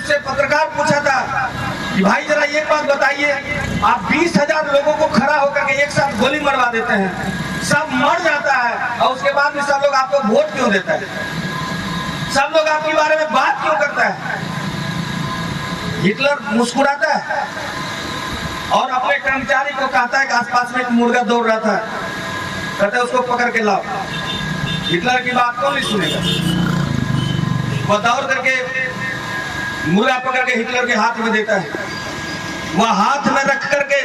उससे पत्रकार पूछा था कि भाई जरा एक बात बताइए, आप 20,000 लोगों को खड़ा होकर के एक साथ गोली मरवा देते हैं, सब मर जाता है और उसके बाद भी सब लोग आपको वोट क्यों देता है, सब लोग आपके बारे में बात क्यों करता है? हिटलर मुस्कुराता है और अपने कर्मचारी को कहता है कि आसपास में एक मुर्गा दौड़ रहा था, कहते हैं उसको पकड़ के लाओ। हिटलर की बात कौन नहीं सुनेगा? वह दौड़ करके मुर्गा पकड़ के हिटलर के हाथ में देता है। वह हाथ में रख करके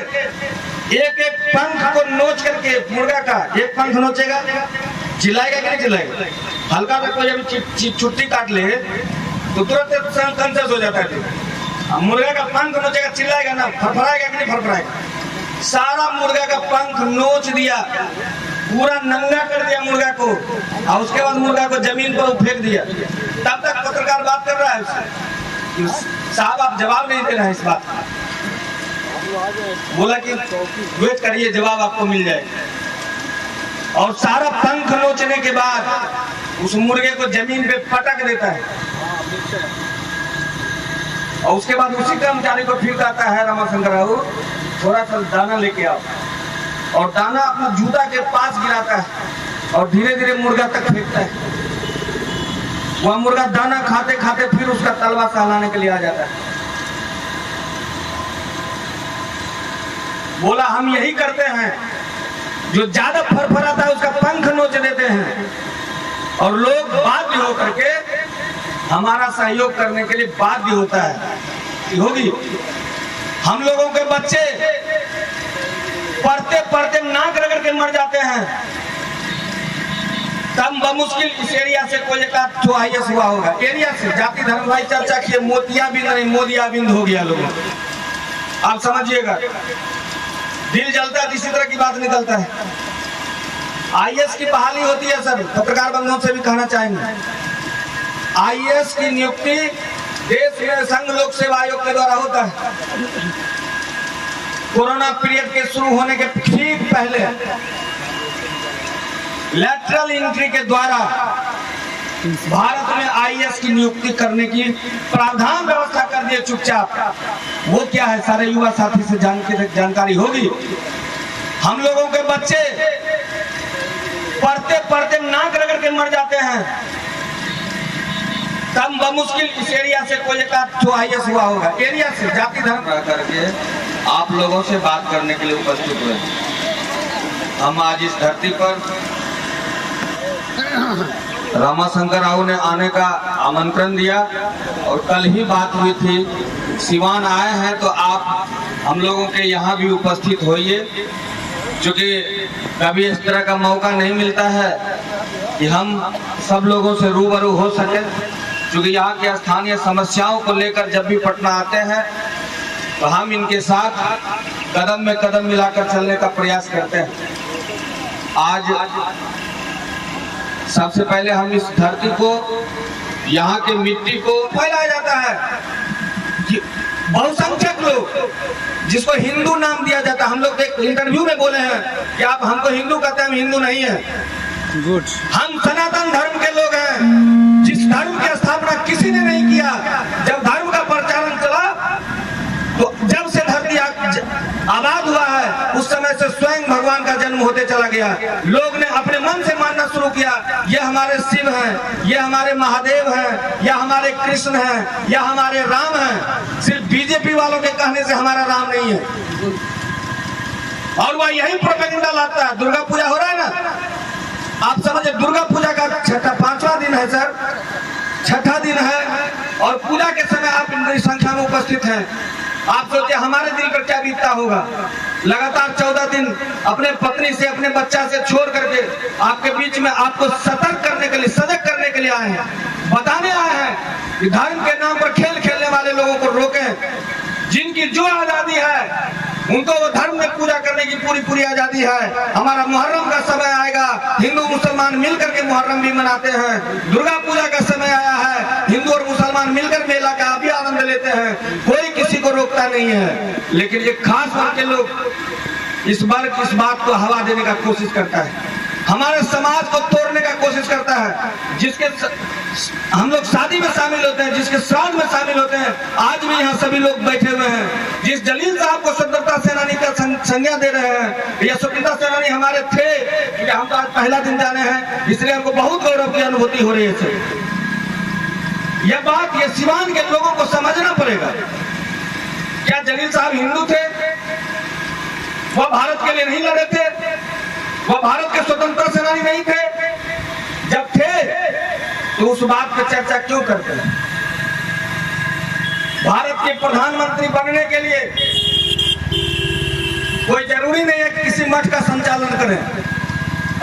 एक एक पंख को नोच करके, मुर्गा का एक पंख नोचेगा, चिल्लाएगा कि नहीं चिल्लाएगा? हल्का सा कोई अभी छुट्टी काट ले तो तुरंत कॉन्शियस हो जाता है। मुर्गा का पंख नोचेगा, चिल्लाएगा ना, फरफराएगा कि नहीं फरफराएगा? सारा मुर्गा का पंख नोच दिया, पूरा नंगा कर दिया मुर्गा को, और उसके बाद मुर्गा को जमीन पर फेंक दिया। तब तक पत्रकार बात कर रहा है उससे, साहब आप जवाब नहीं दे रहे हैं इस बात का। बोला कि वेट करिए, जवाब आपको मिल जाएगा। और सारा पंख नोचने के बाद उस मुर्गे को जमीन पे पटक देता है और उसके बाद उसी कर्मचारी को फिर कहता है, रमाशंकर राव थोड़ा सा दाना लेके आओ, और दाना अपना जूता के पास गिराता है और धीरे धीरे मुर्गा तक फेंकता है। वह मुर्गा दाना खाते खाते फिर उसका तलवा सहलाने के लिए आ जाता है। बोला हम यही करते हैं, जो ज्यादा फरफराता है उसका पंख नोच देते हैं और लोग बाध्य होकर के हमारा सहयोग करने के लिए बाध्य होता है। होगी हम लोगों के बच्चे पढ़ते पढ़ते नाक रगड़ के मर जाते हैं, तब बमुश्किल इस एरिया से कोई एक IAS हुआ होगा। एरिया से जाति धर्म भाई चर्चा किए, मोतियाबिंद नहीं मोदियाबिंद हो गया लोगों। आप समझिएगा, दिल जलता है, इसी तरह की बात निकलता है। IAS की बहाली होती है सर, पत्रकार बंधुओं से भी कहना चाहेंगे, IAS की नियुक्ति देश में संघ लोक सेवा आयोग के द्वारा होता है। कोरोना पीरियड के शुरू होने के ठीक पहले लैटरल एंट्री के द्वारा भारत में IAS की नियुक्ति करने की प्रावधान व्यवस्था कर दिए चुपचाप। वो क्या है, सारे युवा साथी से जानकारी होगी। हम लोगों के बच्चे पढ़ते पढ़ते नाक रगड़ के मर जाते हैं, तब बमुश्किल इस एरिया से कोई एक IAS हुआ होगा। एरिया से जाति धर्म करके आप लोगों से बात करने के लिए उपस्थित हुए। हम आज इस धरती पर रमाशंकर राव ने आने का आमंत्रण दिया और कल ही बात हुई थी, सिवान आए हैं तो आप हम लोगों के यहाँ भी उपस्थित होइए, क्योंकि कभी इस तरह का मौका नहीं मिलता है कि हम सब लोगों से रूबरू हो सके। क्योंकि यहाँ के स्थानीय समस्याओं को लेकर जब भी पटना आते हैं तो हम इनके साथ कदम में कदम मिलाकर चलने का प्रयास करते हैं। आज सबसे पहले हम इस धरती को, यहाँ के मिट्टी को फैलाया जाता है। बहुसंख्यक लोग जिसको हिंदू नाम दिया जाता है, हम लोग एक इंटरव्यू में बोले हैं कि आप हमको हिंदू कहते हैं, हम हिंदू नहीं है। गुड, हम सनातन धर्म के लोग हैं, जिस धर्म की स्थापना किसी ने नहीं किया। जब धर्म का प्रचारण चला तो जब से धरती आबाद हुआ है उस समय से स्वयं भगवान का जन्म होते चला गया। लोग ने अपने मन से मानना शुरू किया, ये हमारे शिव हैं, ये हमारे महादेव हैं, या हमारे कृष्ण हैं, या हमारे राम हैं। सिर्फ बीजेपी वालों के कहने से हमारा राम नहीं है। और वह यही प्रोपेगेंडा लाता है। दुर्गा पूजा हो रहा है ना, आप समझे, दुर्गा पूजा का पांचवा दिन है सर, छठा दिन है, और पूजा के समय आप इतनी संख्या में उपस्थित हैं। आप सोचिए हमारे दिल पर क्या बीतता होगा। लगातार 14 दिन अपने पत्नी से, अपने बच्चा से छोड़ करके आपके बीच में आपको सतर्क करने के लिए, सजग करने के लिए आए हैं, बताने आए हैं कि धर्म के नाम पर खेल खेलने वाले लोगों को रोकें। जिनकी जो आजादी है उनको वो धर्म में पूजा करने की पूरी आजादी है। हमारा मुहर्रम का समय आएगा, हिंदू मुसलमान मिलकर के मुहर्रम भी मनाते हैं। दुर्गा पूजा का समय आया है, हिंदू और मुसलमान मिलकर मेला का भी आनंद लेते हैं। कोई किसी को रोकता नहीं है, लेकिन ये खास वर्ग के लोग इस बात को हवा देने का कोशिश करता है, हमारे समाज को तोड़ने का कोशिश कोशिश करता है, जिसके हम लोग शादी में शामिल होते हैं, जिसके श्राद्ध में शामिल होते हैं, आज भी यहाँ सभी लोग बैठे हुए हैं। जिस जलील साहब को स्वतंत्रता सेनानी का संज्ञा दे रहे हैं, ये स्वतंत्रता सेनानी हमारे थे, क्योंकि हम तो आज पहला दिन जाने हैं, इसलिए हमको बहुत गौरव की अनुभूति हो रही है। यह बात ये सिवान के लोगों को समझना पड़ेगा। क्या जलील साहब हिंदू थे? वह भारत के लिए नहीं लड़े थे? वह भारत के स्वतंत्रता सेनानी नहीं थे? जब थे तो उस बात पर चर्चा क्यों करते हैं? भारत के प्रधानमंत्री बनने के लिए कोई जरूरी नहीं है कि किसी मठ का संचालन करें।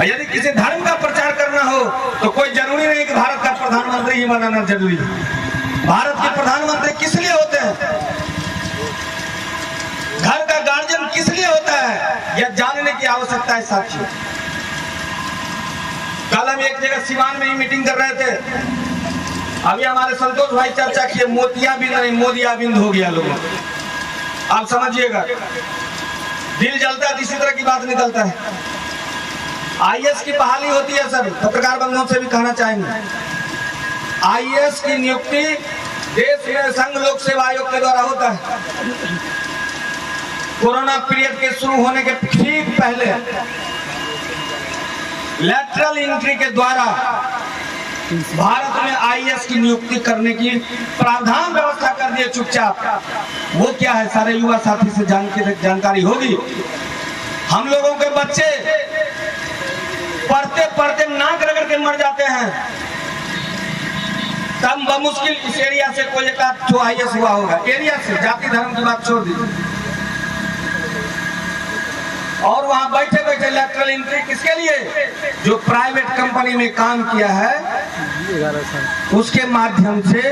यदि किसी धर्म का प्रचार करना हो तो कोई जरूरी नहीं कि भारत का प्रधानमंत्री ही बनाना जरूरी है। भारत के प्रधानमंत्री किस लिए होते हैं? घर का गार्जियन किस लिए होता है, यह जानने की आवश्यकता है साथियों। कल हम एक जगह सिवान में ही मीटिंग कर रहे थे। अभी हमारे संतोष भाई चर्चा किए, मोतियाबिंद नहीं मोदियाबिंद हो गया लोगों। आप समझिएगा, दिल जलता है, इसी तरह की बात निकलता है। आईएएस की बहाली होती है सर, पत्रकार बंधुओं से भी कहना चाहेंगे, आईएएस की नियुक्ति देश में संघ लोक सेवा आयोग के द्वारा होता है। कोरोना पीरियड के शुरू होने के ठीक पहले लैटरल एंट्री के द्वारा भारत में आईएएस की नियुक्ति करने की प्रावधान व्यवस्था कर दिए चुपचाप। वो क्या है, सारे युवा साथी से जानकारी होगी। हम लोगों के बच्चे पढ़ते पढ़ते नाक रगड़ के मर जाते हैं, तब बमुश्किल इस एरिया से कोई एक आध आईएएस हुआ होगा। एरिया से, जाति धर्म की बात छोड़ दीजिए। और वहां बैठे बैठे लैटरल एंट्री किसके लिए? जो प्राइवेट कंपनी में काम किया है उसके माध्यम से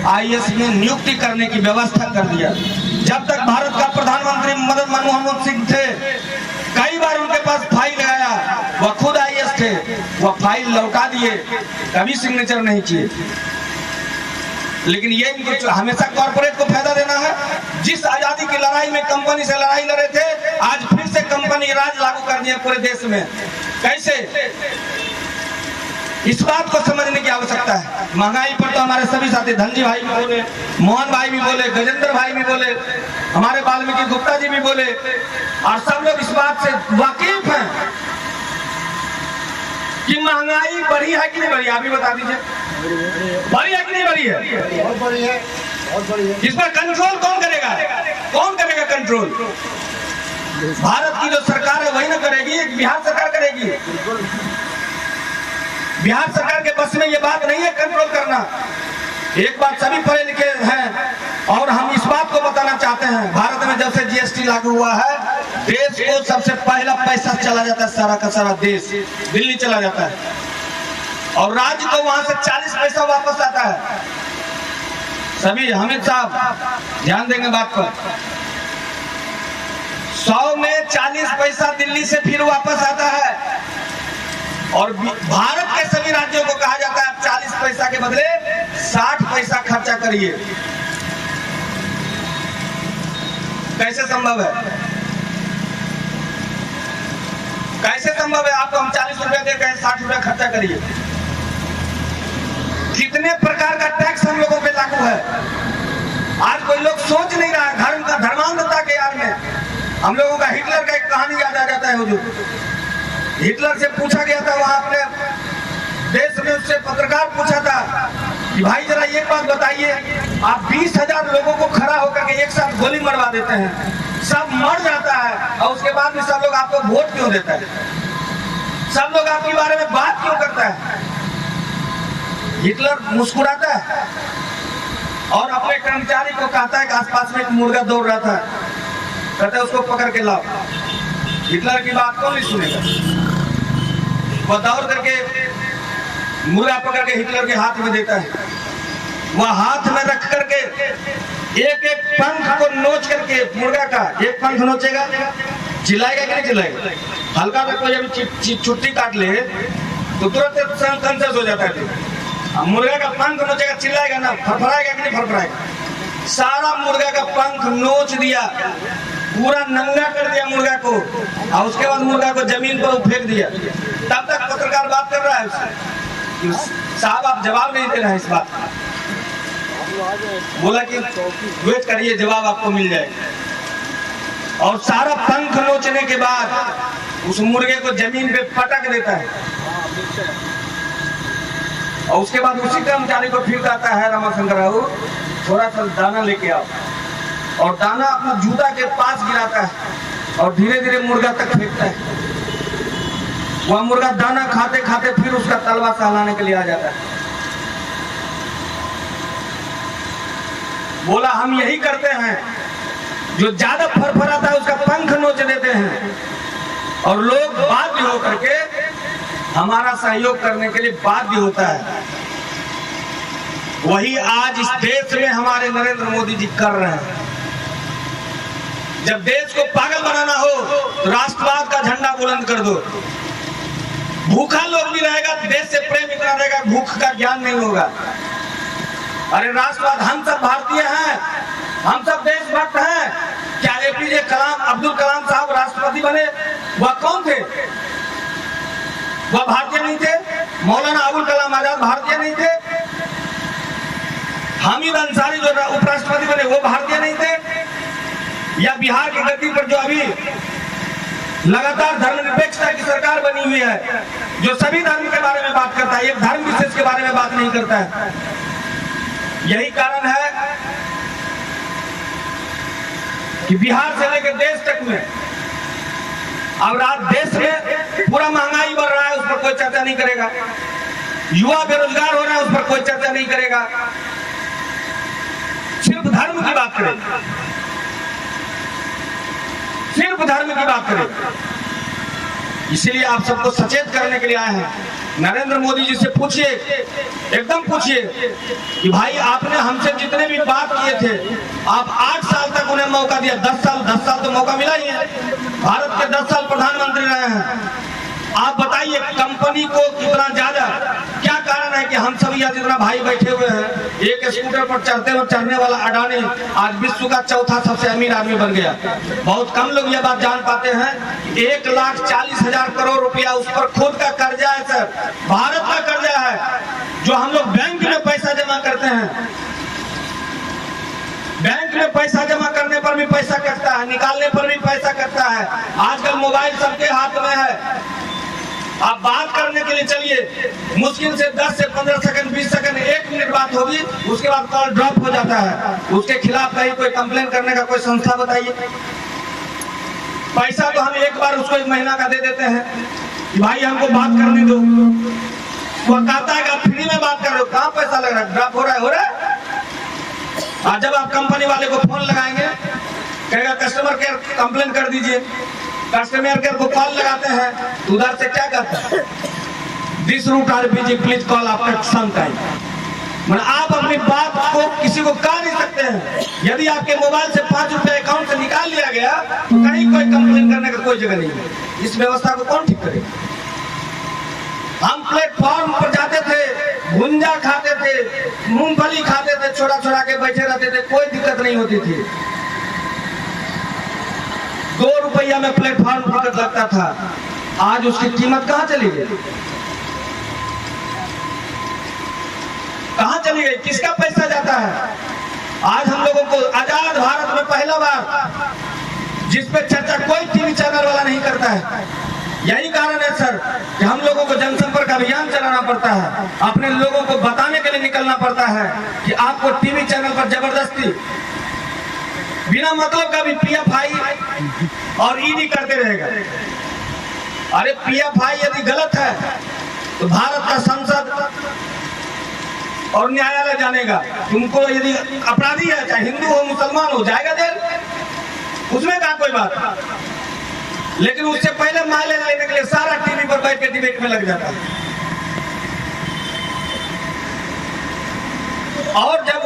आईएएस में नियुक्ति करने की व्यवस्था कर दिया। जब तक भारत का प्रधानमंत्री मदन मनमोहन सिंह थे, कई बार उनके पास फाइल लगाया, वह खुद आईएएस थे, वह फाइल लौटा दिए, कभी सिग्नेचर नहीं किए। लेकिन ये इनको हमेशा कॉर्पोरेट को फायदा देना है। जिस आजादी की लड़ाई में कंपनी से लड़ाई लड़े थे, आज फिर से कंपनी राज लागू कर दिए पूरे देश में। कैसे? इस बात को समझने की आवश्यकता है। महंगाई पर तो हमारे सभी साथी धनजी भाई भी बोले, मोहन भाई भी बोले, गजेंद्र भाई भी बोले, हमारे वाल्मीकि गुप्ता जी भी बोले, और सब लोग इस बात से वाकिफ हैं कि महंगाई बढ़ी है कि नहीं बढ़ी। आप भी बता दीजिए, बढ़ी है कि नहीं बढ़ी है? बहुत बड़ी है, बहुत बड़ी है। इस पर कंट्रोल कौन करेगा? कौन करेगा कंट्रोल? भारत की जो सरकार है वही ना करेगी, बिहार सरकार करेगी। बिहार सरकार के बस में ये बात नहीं है कंट्रोल करना। एक बात सभी पढ़े लिखे हैं और हम इस बात को बताना चाहते हैं, भारत में जब से जीएसटी लागू हुआ है, देश को सबसे पहला पैसा चला जाता है, सारा का सारा देश दिल्ली चला जाता है, और राज्य को वहां से 40 पैसा वापस आता है। सभी हामिद साहब ध्यान देंगे बात पर। 100 में 40 पैसा दिल्ली से फिर वापस आता है, और भारत के सभी राज्यों को कहा जाता है आप 40 पैसा के बदले 60 पैसा खर्चा करिए। कैसे संभव है? कैसे संभव है? आपको हम 40 रुपया दे कहें 60 रुपया खर्चा करिए। कितने प्रकार का टैक्स हम लोगों पे लागू है, आज कोई लोग सोच नहीं रहा है। धर्म का धर्मांधता के यार में हम लोगों का हिटलर का एक कहानी याद आ जाता है। हुजूर, हिटलर से पूछा गया था वहां अपने देश में, उससे पत्रकार पूछा था कि भाई जरा एक बात बताइए, आप 20,000 लोगों को खड़ा होकर के एक साथ गोली मरवा देते हैं, सब मर जाता है, और उसके बाद भी सब लोग आपको वोट क्यों देता है? सब लोग आपके बारे में बात क्यों करता है? हिटलर मुस्कुराता है और अपने कर्मचारी को कहता है कि आसपास में एक मुर्गा दौड़ रहा था, कहता है उसको पकड़ के लाओ। हिटलर की बात कौन नहीं सुनेगा? वह दौड़ करके मुर्गा पकड़ के हिटलर के हाथ में देता है। वह हाथ में रख करके एक एक पंख को नोच करके, मुर्गा का एक पंख नोचेगा, चिल्लाएगा कि नहीं चिल्लाएगा? हल्का सा कोई अभी छुट्टी काट ले तो तुरंत कंसर्स हो जाता है। मुर्गा का पंख नोचेगा, चिल्लाएगा ना, फरफराएगा कि नहीं फरफराएगा? सारा मुर्गा का पंख नोच दिया, पूरा नंगा कर दिया मुर्गा को, और उसके बाद मुर्गा को जमीन पर फेंक दिया। तब तक पत्रकार बात कर रहा है उससे। कि साहब आप जवाब नहीं दे रहे हैं इस बात का। बोला कि वेट करिए, जवाब आपको मिल जाएगा। और सारा पंख नोचने के बाद उस मुर्गे को जमीन पे पटक देता है और उसके बाद उसी कर्मचारी को फिर कहता है रमाशंकर राव थोड़ा सा दाना लेके आओ, और दाना अपना जूता के पास गिराता है और धीरे धीरे मुर्गा तक फेंकता है। वह मुर्गा दाना खाते खाते फिर उसका तलवा सहलाने के लिए आ जाता है। बोला हम यही करते हैं, जो ज्यादा फरफराता है उसका पंख नोच देते हैं और लोग बाध्य होकर के हमारा सहयोग करने के लिए बाध्य होता है। वही आज इस देश में हमारे नरेंद्र मोदी जी कर रहे हैं। जब देश को पागल बनाना हो तो राष्ट्रवाद का झंडा बुलंद कर दो। भूखा लोग भी रहेगा, देश से प्रेम इतना रहेगा, भूख का ज्ञान नहीं होगा। अरे राष्ट्रवाद, हम सब भारतीय हैं, हम सब देशभक्त हैं। क्या एपीजे कलाम, अब्दुल कलाम साहब राष्ट्रपति बने, वह कौन थे? वह भारतीय नहीं थे? मौलाना अबुल कलाम आजाद भारतीय नहीं थे? हामिद अंसारी जो उपराष्ट्रपति बने वो भारतीय नहीं थे? या बिहार की गद्दी पर जो अभी लगातार धर्मनिरपेक्षता की सरकार बनी हुई है, जो सभी धर्म के बारे में बात करता है, एक धर्म विशेष के बारे में बात नहीं करता है। यही कारण है कि बिहार से लेकर देश तक में अब रात देश में पूरा महंगाई बढ़ रहा है, उस पर कोई चर्चा नहीं करेगा। युवा बेरोजगार हो रहा है, उस पर कोई चर्चा नहीं करेगा। सिर्फ धर्म की बात करेगा, सिर्फ धर्म की बात करेगा। इसलिए आप सबको सचेत करने के लिए आए हैं। नरेंद्र मोदी जी से पूछिए, एकदम पूछिए कि भाई आपने हमसे जितने भी बात किए थे, आप 8 साल तक उन्हें मौका दिया, 10 साल तो मौका मिला ही है। भारत के 10 साल प्रधानमंत्री रहे हैं। आप बताइए कंपनी को कितना ज्यादा, क्या कारण है कि हम सब यहाँ जितना भाई बैठे हुए हैं, एक स्कूटर पर चढ़ने वाला अडानी आज विश्व का चौथा सबसे अमीर आदमी बन गया। बहुत कम लोग ये बात जान पाते हैं कि 1,40,000 करोड़ रुपया उस पर खुद का कर्जा है सर, भारत का कर्जा है, जो हम लोग बैंक में पैसा जमा करते हैं। बैंक में पैसा जमा करने पर भी पैसा कटता है, निकालने पर भी पैसा कटता है। आजकल मोबाइल सबके हाथ में है। आप बात करने के लिए चलिए, मुश्किल से 10 से 15 सेकंड, 20 सेकंड, 1 मिनट बात होगी, उसके बाद कॉल ड्रॉप हो जाता है। उसके खिलाफ कहीं कोई कंप्लेन करने का कोई संस्था बताइए। पैसा तो हम एक बार उसको 1 महीना का दे देते हैं कि भाई हमको बात करने दो। वो कहता है कि आप फ्री में बात कर रहे हो, कहाँ पैसा लग रहा है, ड्रॉप हो रहा है, हो रहा है। आज जब आप कंपनी वाले को फोन लगाएंगे, कहेगा कस्टमर केयर कंप्लेन कर दीजिए। कस्टमर केयर को कॉल लगाते हैं, उधर से क्या कहता है, this route are busy, please call after some time. मतलब आप अपनी बात को किसी को कह नहीं सकते हैं। यदि आपके मोबाइल से 5 रुपए अकाउंट से निकाल लिया गया तो कहीं कोई कंप्लेन करने का कोई जगह नहीं है। इस व्यवस्था को कौन ठीक करेगा? हम प्लेटफॉर्म पर जाते थे, भुंजा खाते थे, मूंगफली खाते थे, छोड़ा छोड़ा के बैठे रहते थे, कोई दिक्कत नहीं होती थी। 2 रुपया में प्लेटफॉर्म टिकट लगता था, आज उसकी कीमत कहां चली गई? कहां चली गई? किसका पैसा जाता है? आज हम लोगों को आजाद भारत में पहला बार जिस पे चर्चा कोई टीवी चैनल वाला नहीं करता है। यही कारण है सर कि हम लोगों को जनसंपर्क अभियान चलाना पड़ता है, अपने लोगों को बताने के लिए निकलना पड़ता है कि आपको टीवी चैनल पर जबरदस्ती बिना मतलब का भी PFI और ED करते रहेगा। अरे PFI यदि गलत है तो भारत का संसद और न्यायालय जानेगा। तुमको यदि अपराधी है, चाहे हिंदू हो मुसलमान हो, जाएगा जेल, उसमें कहा कोई बात। लेकिन उससे पहले माइलेज लेने के लिए सारा टीवी पर बैठ के डिबेट में लग जाता है। और जब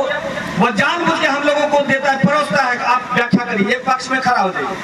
वो जानबूझ के हम लोगों को देता है, परोसता है, आप व्याख्या करिए, एक पक्ष में खड़ा हो जाइए।